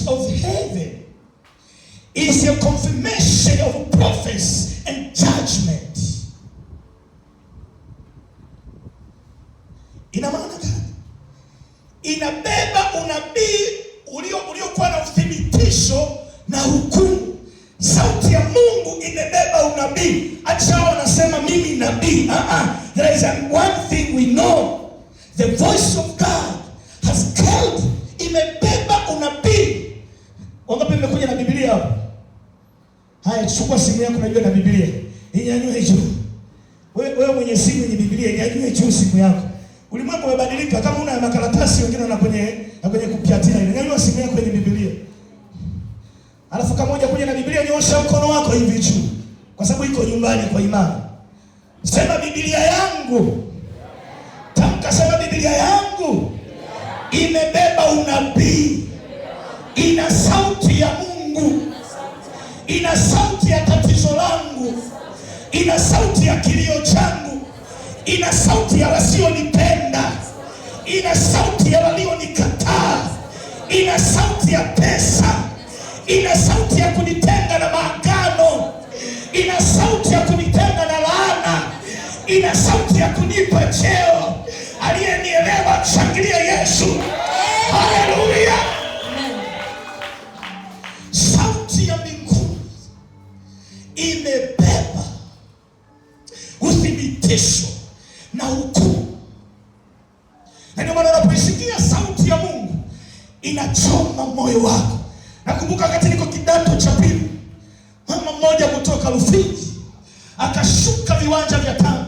of heaven is a confirmation of prophecy and judgment. Ina maana gani? Inabeba unabii uliokuwa na uthibitisho na hukumu. Sauti ya Mungu imebeba unabii. Acha wanasema mimi nabii. There is one thing we know. The voice of God has called. Imebeba unabii. Wangapi mmekuja na Biblia hapo? Haya, chukua simu yako, unajua na Biblia. Inyanyue juu. Wewe mwenye simu yenye Biblia, inyanyue juu simu yako. Ulimwengu umebadilika, kama una makaratasi wengine na kwenye kupiatia. Inyanyua simu yako yenye Biblia. Alafu kama moja kuja na Biblia, nyosha mkono wako hivi juu. Kwa sababu iko nyumbani kwa imani. Sema Biblia yangu. Tamka, sema Biblia yangu imebeba unabii. Ina sauti ya Mungu. Ina sauti ya tatizo langu. Ina sauti ya kilio changu. Ina sauti ya wasionipenda. Ina sauti ya walionikataa. Ina sauti ya pesa. Ina sauti ya kunitenga na maagano. Ina sauti ya kunitenga na laana. Ina sauti ya kunipa cheo. Aliyenielewa shangilia Yesu. Haleluya. Sauti ya mbinguni imebeba uthibitisho na hukumu. Na ndio maana unapoisikia sauti ya Mungu inachoma moyo wako. Nakumbuka wakati niko kidato cha pili, mama mmoja kutoka Rufiji akashuka viwanja vya Tanga,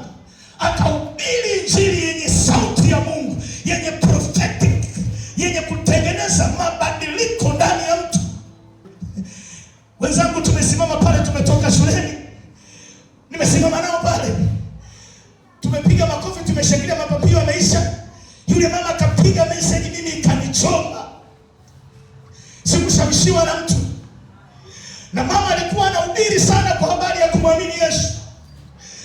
akahubiri injili yenye sauti ya Mungu, yenye prophetic, yenye kutengeneza mabadiliko ndani ya mtu. Wenzangu tumesimama pale, tumetoka shuleni, nimesimama nao pale, tumepiga makofi, tumeshangilia, mapapio yameisha. Yule mama akapiga message, mimi ikanichoma. Sikushawishiwa na mtu. Na mama alikuwa anahubiri sana kwa habari ya kumwamini Yesu.